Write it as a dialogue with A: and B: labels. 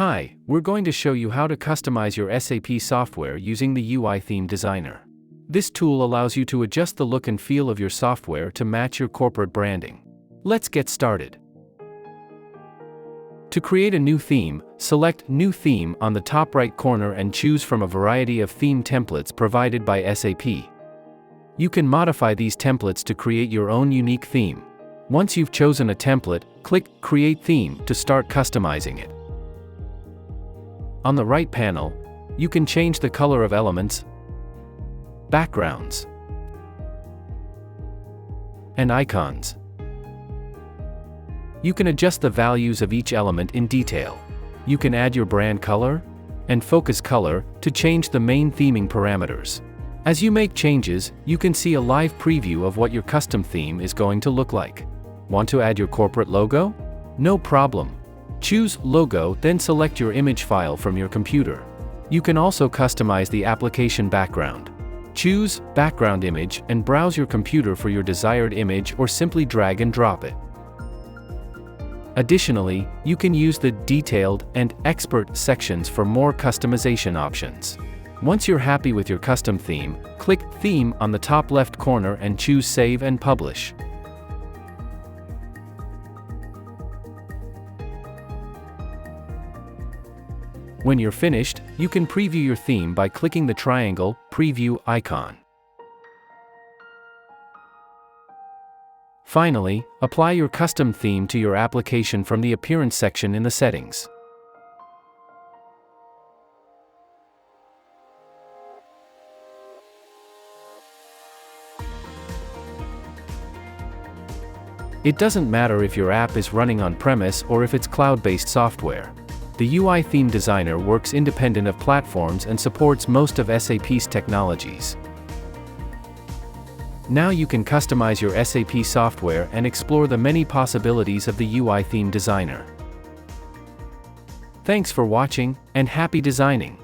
A: Hi, we're going to show you how to customize your SAP software using the UI Theme Designer. This tool allows you to adjust the look and feel of your software to match your corporate branding. Let's get started. To create a new theme, select New Theme on the top right corner and choose from a variety of theme templates provided by SAP. You can modify these templates to create your own unique theme. Once you've chosen a template, click Create Theme to start customizing it. On the right panel, you can change the color of elements, backgrounds, and icons. You can adjust the values of each element in detail. You can add your brand color and focus color to change the main theming parameters. As you make changes, you can see a live preview of what your custom theme is going to look like. Want to add your corporate logo? No problem. Choose Logo, then select your image file from your computer. You can also customize the application background. Choose Background Image and browse your computer for your desired image or simply drag and drop it. Additionally, you can use the Detailed and Expert sections for more customization options. Once you're happy with your custom theme, click Theme on the top left corner and choose Save and Publish. When you're finished, you can preview your theme by clicking the triangle Preview icon. Finally, apply your custom theme to your application from the Appearance section in the settings. It doesn't matter if your app is running on-premise or if it's cloud-based software. The UI Theme Designer works independent of platforms and supports most of SAP's technologies. Now you can customize your SAP software and explore the many possibilities of the UI Theme Designer. Thanks for watching, and happy designing!